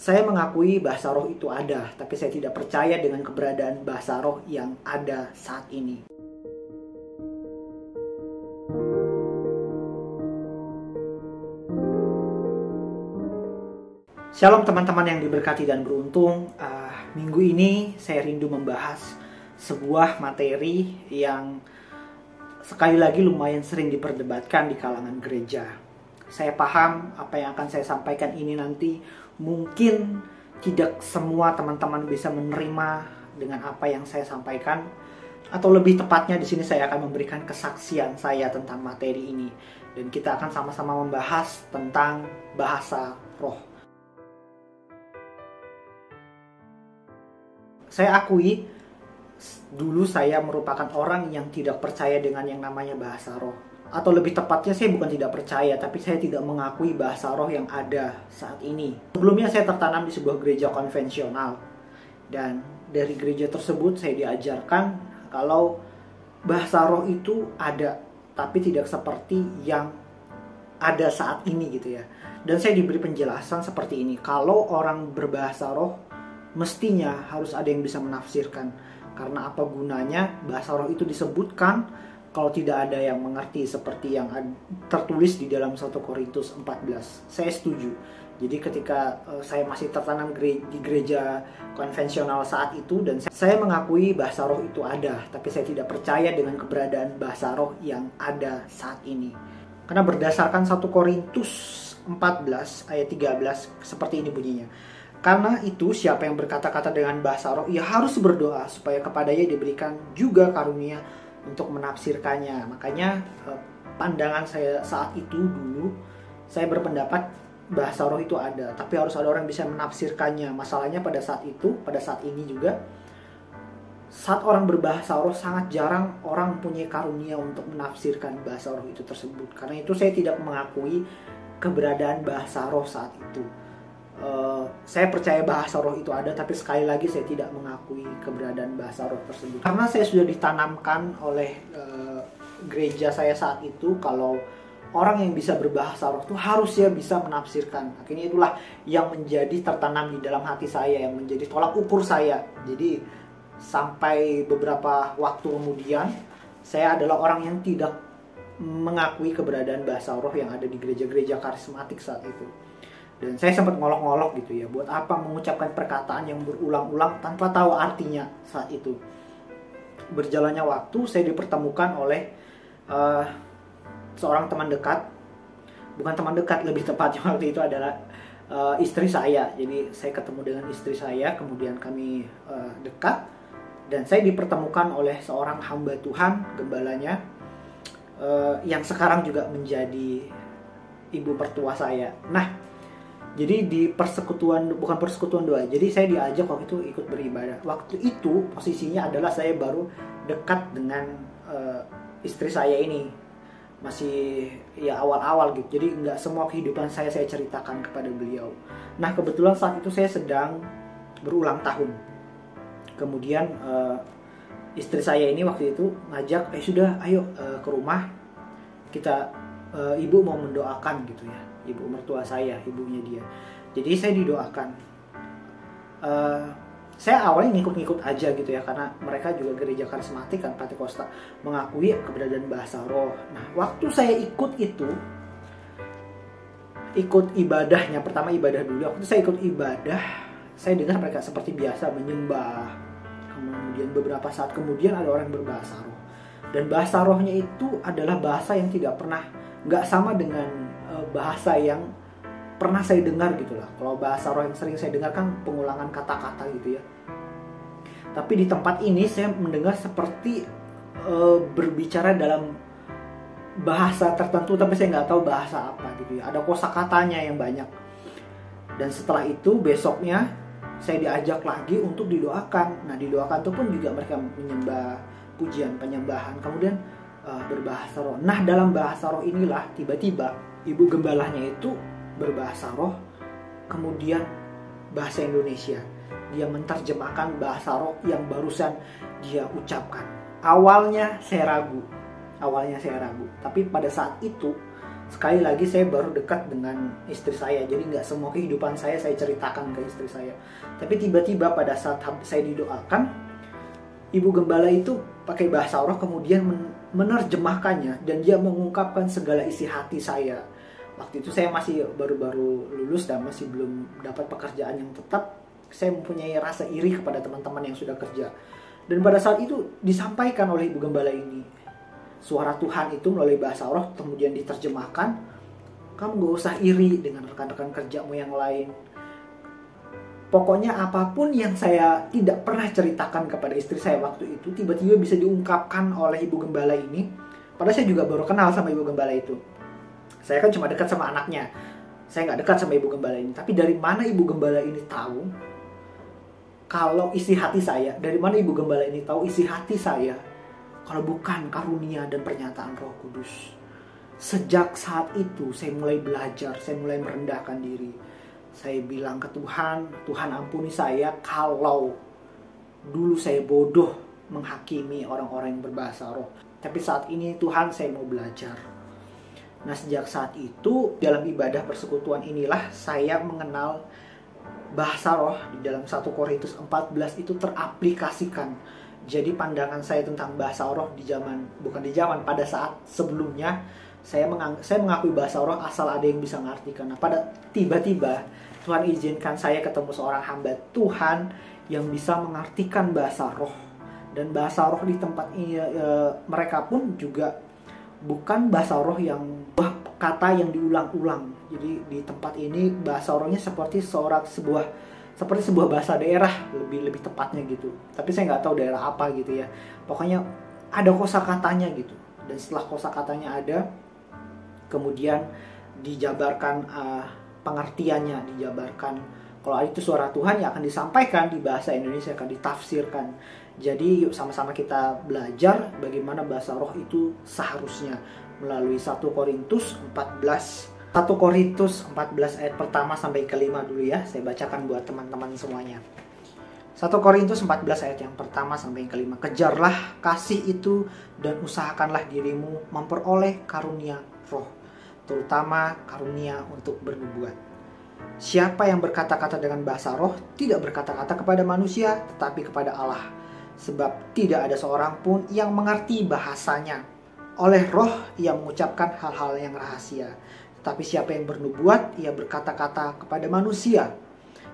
Saya mengakui bahasa roh itu ada, tapi saya tidak percaya dengan keberadaan bahasa roh yang ada saat ini. Shalom teman-teman yang diberkati dan beruntung. Minggu ini saya rindu membahas sebuah materi yang sekali lagi lumayan sering diperdebatkan di kalangan gereja. Saya paham apa yang akan saya sampaikan ini nanti mungkin tidak semua teman-teman bisa menerima dengan apa yang saya sampaikan, atau lebih tepatnya di sini saya akan memberikan kesaksian saya tentang materi ini, dan kita akan sama-sama membahas tentang bahasa roh. Saya akui dulu saya merupakan orang yang tidak percaya dengan yang namanya bahasa roh. Atau lebih tepatnya saya bukan tidak percaya, tapi saya tidak mengakui bahasa roh yang ada saat ini. Sebelumnya saya tertanam di sebuah gereja konvensional. Dan dari gereja tersebut saya diajarkan kalau bahasa roh itu ada, tapi tidak seperti yang ada saat ini gitu ya. Dan saya diberi penjelasan seperti ini. Kalau orang berbahasa roh, mestinya harus ada yang bisa menafsirkan. Karena apa gunanya bahasa roh itu disebutkan kalau tidak ada yang mengerti, seperti yang tertulis di dalam 1 Korintus 14. Saya setuju. Jadi ketika saya masih tertanam di gereja konvensional saat itu, dan saya mengakui bahasa roh itu ada, tapi saya tidak percaya dengan keberadaan bahasa roh yang ada saat ini. Karena berdasarkan 1 Korintus 14 ayat 13 seperti ini bunyinya. Karena itu siapa yang berkata-kata dengan bahasa roh, ia harus berdoa supaya kepadanya diberikan juga karunia untuk menafsirkannya. Makanya pandangan saya saat itu dulu, saya berpendapat bahasa roh itu ada, tapi harus ada orang yang bisa menafsirkannya. Masalahnya pada saat itu, pada saat ini juga, saat orang berbahasa roh sangat jarang orang punya karunia untuk menafsirkan bahasa roh itu tersebut. Karena itu saya tidak mengakui keberadaan bahasa roh saat itu. Saya percaya bahasa roh itu ada, tapi sekali lagi saya tidak mengakui keberadaan bahasa roh tersebut. Karena saya sudah ditanamkan oleh gereja saya saat itu kalau orang yang bisa berbahasa roh itu harusnya bisa menafsirkan. Akhirnya itulah yang menjadi tertanam di dalam hati saya, yang menjadi tolak ukur saya. Jadi sampai beberapa waktu kemudian, saya adalah orang yang tidak mengakui keberadaan bahasa roh yang ada di gereja-gereja karismatik saat itu. Dan saya sempat ngolok-ngolok gitu ya, buat apa mengucapkan perkataan yang berulang-ulang tanpa tahu artinya saat itu. Berjalannya waktu, saya dipertemukan oleh seorang teman dekat. Bukan teman dekat, lebih tepatnya waktu itu adalah istri saya. Jadi saya ketemu dengan istri saya, kemudian kami dekat. Dan saya dipertemukan oleh seorang hamba Tuhan, gembalanya, yang sekarang juga menjadi ibu mertua saya. Nah, jadi di persekutuan, bukan persekutuan doa, jadi saya diajak waktu itu ikut beribadah. Waktu itu posisinya adalah saya baru dekat dengan istri saya ini, masih ya awal-awal gitu. Jadi nggak semua kehidupan saya ceritakan kepada beliau. Nah kebetulan saat itu saya sedang berulang tahun. Kemudian istri saya ini waktu itu ngajak, sudah ayo ke rumah kita, ibu mau mendoakan gitu ya. Ibu mertua saya, ibunya dia. Jadi saya didoakan. Saya awalnya ngikut-ngikut aja gitu ya, karena mereka juga gereja karismatik kan, Pentakosta, mengakui keberadaan bahasa roh. Nah, waktu saya ikut ibadahnya, pertama ibadah dulu. Waktu saya ikut ibadah, saya dengar mereka seperti biasa menyembah. Kemudian beberapa saat kemudian ada orang berbahasa roh. Dan bahasa rohnya itu adalah bahasa yang tidak pernah, nggak sama dengan bahasa yang pernah saya dengar gitu lah. Kalau bahasa roh yang sering saya dengar kan pengulangan kata-kata gitu ya. Tapi di tempat ini saya mendengar seperti berbicara dalam bahasa tertentu, tapi saya nggak tahu bahasa apa gitu ya. Ada kosakatanya yang banyak. Dan setelah itu besoknya saya diajak lagi untuk didoakan. Nah didoakan itu pun juga mereka menyembah, pujian, penyembahan, kemudian berbahasa roh. Nah dalam bahasa roh inilah tiba-tiba ibu gembalanya itu berbahasa roh, kemudian bahasa Indonesia. Dia menerjemahkan bahasa roh yang barusan dia ucapkan. Awalnya saya ragu. Tapi pada saat itu sekali lagi saya baru dekat dengan istri saya, jadi nggak semua kehidupan saya ceritakan ke istri saya. Tapi tiba-tiba pada saat saya didoakan, ibu gembala itu pakai bahasa roh kemudian menerjemahkannya, dan dia mengungkapkan segala isi hati saya. Waktu itu saya masih baru-baru lulus dan masih belum dapat pekerjaan yang tetap. Saya mempunyai rasa iri kepada teman-teman yang sudah kerja. Dan pada saat itu disampaikan oleh ibu gembala ini, suara Tuhan itu melalui bahasa roh kemudian diterjemahkan, kamu gak usah iri dengan rekan-rekan kerjamu yang lain. Pokoknya apapun yang saya tidak pernah ceritakan kepada istri saya waktu itu, tiba-tiba bisa diungkapkan oleh ibu gembala ini. Padahal saya juga baru kenal sama ibu gembala itu. Saya kan cuma dekat sama anaknya, saya gak dekat sama ibu gembala ini. Tapi dari mana ibu gembala ini tahu kalau isi hati saya? Dari mana ibu gembala ini tahu isi hati saya kalau bukan karunia dan pernyataan Roh Kudus? Sejak saat itu saya mulai belajar, saya mulai merendahkan diri. Saya bilang ke Tuhan, Tuhan ampuni saya kalau dulu saya bodoh menghakimi orang-orang yang berbahasa roh. Tapi saat ini Tuhan, saya mau belajar. Nah, sejak saat itu dalam ibadah persekutuan inilah saya mengenal bahasa roh. Di dalam 1 Korintus 14 itu teraplikasikan. Jadi pandangan saya tentang bahasa roh pada saat sebelumnya saya mengakui bahasa roh asal ada yang bisa mengartikan. Nah, pada tiba-tiba Tuhan izinkan saya ketemu seorang hamba Tuhan yang bisa mengartikan bahasa roh. Dan bahasa roh di tempat ini mereka pun juga bukan bahasa roh yang kata yang diulang-ulang. Jadi di tempat ini bahasa rohnya seperti sebuah bahasa daerah, lebih tepatnya gitu. Tapi saya nggak tahu daerah apa gitu ya. Pokoknya ada kosakatanya gitu. Dan setelah kosakatanya ada, kemudian dijabarkan pengertiannya, dijabarkan kalau itu suara Tuhan yang akan disampaikan di bahasa Indonesia, akan ditafsirkan. Jadi yuk sama-sama kita belajar bagaimana bahasa roh itu seharusnya melalui 1 Korintus 14 ayat pertama sampai kelima dulu ya. Saya bacakan buat teman-teman semuanya. 1 Korintus 14 ayat yang pertama sampai yang kelima. Kejarlah kasih itu dan usahakanlah dirimu memperoleh karunia roh, terutama karunia untuk bernubuat. Siapa yang berkata-kata dengan bahasa roh tidak berkata-kata kepada manusia tetapi kepada Allah, sebab tidak ada seorang pun yang mengerti bahasanya. Oleh roh ia mengucapkan hal-hal yang rahasia. Tetapi siapa yang bernubuat, ia berkata-kata kepada manusia.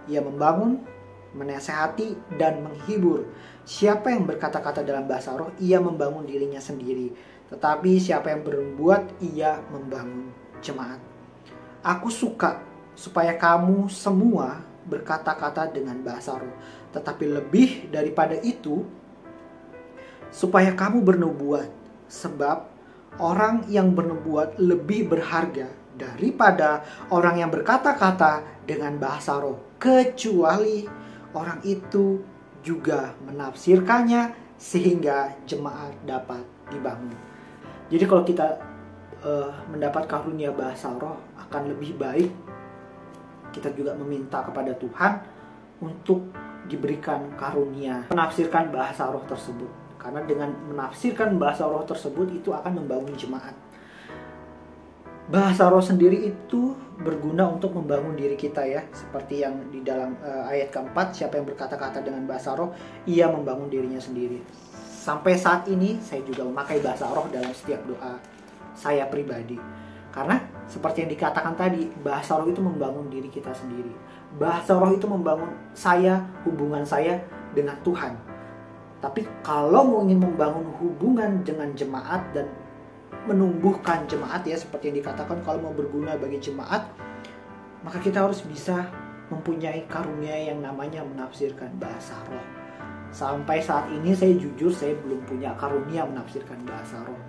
Ia membangun, menasehati, dan menghibur. Siapa yang berkata-kata dalam bahasa roh, ia membangun dirinya sendiri. Tetapi siapa yang bernubuat, ia membangun jemaat. Aku suka supaya kamu semua berkata-kata dengan bahasa roh. Tetapi lebih daripada itu, supaya kamu bernubuat. Sebab orang yang bernubuat lebih berharga daripada orang yang berkata-kata dengan bahasa roh, kecuali orang itu juga menafsirkannya sehingga jemaat dapat dibangun. Jadi kalau kita mendapat karunia bahasa roh, akan lebih baik kita juga meminta kepada Tuhan untuk diberikan karunia menafsirkan bahasa roh tersebut. Karena dengan menafsirkan bahasa roh tersebut itu akan membangun jemaat. Bahasa roh sendiri itu berguna untuk membangun diri kita ya. Seperti yang di dalam ayat keempat, siapa yang berkata-kata dengan bahasa roh, ia membangun dirinya sendiri. Sampai saat ini saya juga memakai bahasa roh dalam setiap doa saya pribadi. Karena seperti yang dikatakan tadi, bahasa roh itu membangun diri kita sendiri. Bahasa roh itu membangun hubungan saya dengan Tuhan. Tapi kalau mau ingin membangun hubungan dengan jemaat dan menumbuhkan jemaat ya, seperti yang dikatakan kalau mau berguna bagi jemaat, maka kita harus bisa mempunyai karunia yang namanya menafsirkan bahasa roh. Sampai saat ini saya jujur, saya belum punya karunia menafsirkan bahasa roh.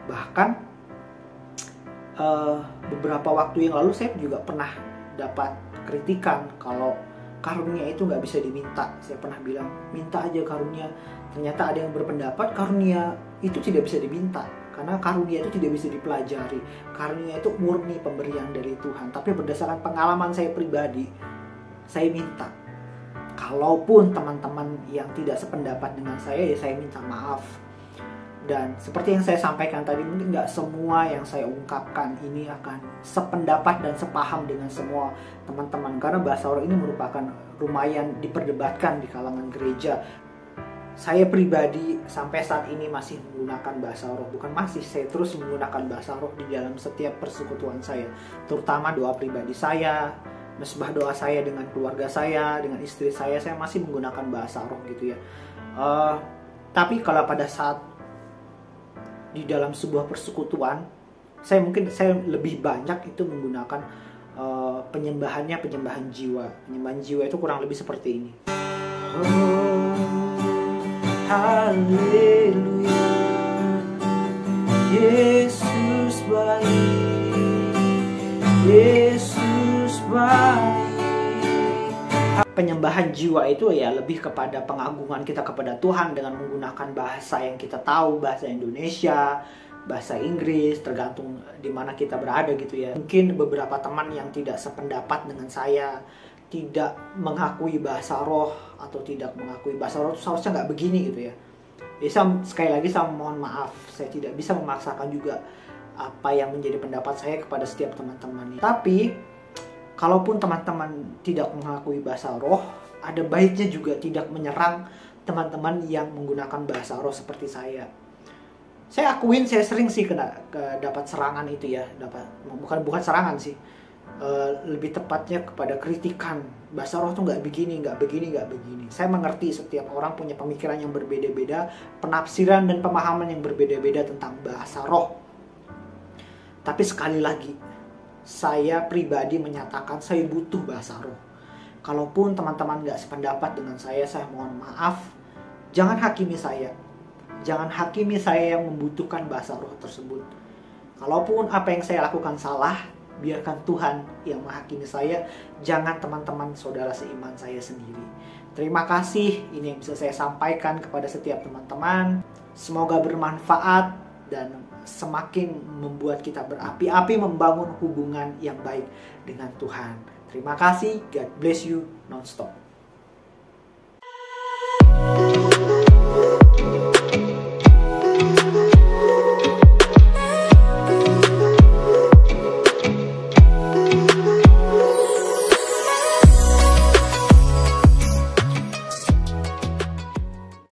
Bahkan beberapa waktu yang lalu saya juga pernah dapat kritikan kalau karunia itu nggak bisa diminta. Saya pernah bilang, minta aja karunia. Ternyata ada yang berpendapat karunia itu tidak bisa diminta, karena karunia itu tidak bisa dipelajari. Karunia itu murni pemberian dari Tuhan. Tapi berdasarkan pengalaman saya pribadi, saya minta. Kalaupun teman-teman yang tidak sependapat dengan saya, ya saya minta maaf. Dan seperti yang saya sampaikan tadi, mungkin nggak semua yang saya ungkapkan ini akan sependapat dan sepaham dengan semua teman-teman. Karena bahasa roh ini merupakan lumayan diperdebatkan di kalangan gereja. Saya pribadi sampai saat ini masih menggunakan bahasa roh. Bukan masih, saya terus menggunakan bahasa roh di dalam setiap persekutuan saya. Terutama doa pribadi saya, mesbah doa saya dengan keluarga saya, dengan istri saya masih menggunakan bahasa roh gitu ya. Tapi kalau pada saat di dalam sebuah persekutuan, saya lebih banyak itu menggunakan penyembahan jiwa. Penyembahan jiwa itu kurang lebih seperti ini. Haleluya, Yesus baik, Yesus baik. Penyembahan jiwa itu ya lebih kepada pengagungan kita kepada Tuhan dengan menggunakan bahasa yang kita tahu, bahasa Indonesia, bahasa Inggris, tergantung di mana kita berada gitu ya. Mungkin beberapa teman yang tidak sependapat dengan saya, tidak mengakui bahasa roh atau tidak mengakui bahasa roh, seharusnya nggak begini gitu ya. Sekali lagi saya mohon maaf, saya tidak bisa memaksakan juga apa yang menjadi pendapat saya kepada setiap teman-teman. Tapi kalaupun teman-teman tidak mengakui bahasa roh, ada baiknya juga tidak menyerang teman-teman yang menggunakan bahasa roh seperti saya. Saya akuin saya sering sih dapat serangan itu ya, bukan serangan sih. Lebih tepatnya kepada kritikan, bahasa roh tuh nggak begini. Saya mengerti setiap orang punya pemikiran yang berbeda-beda, penafsiran dan pemahaman yang berbeda-beda tentang bahasa roh. Tapi sekali lagi, saya pribadi menyatakan saya butuh bahasa roh. Kalaupun teman-teman nggak sependapat dengan saya mohon maaf. Jangan hakimi saya. Jangan hakimi saya yang membutuhkan bahasa roh tersebut. Kalaupun apa yang saya lakukan salah, biarkan Tuhan yang menghakimi saya, jangan teman-teman saudara seiman saya sendiri. Terima kasih, ini yang bisa saya sampaikan kepada setiap teman-teman. Semoga bermanfaat dan semakin membuat kita berapi-api membangun hubungan yang baik dengan Tuhan. Terima kasih, God bless you non-stop.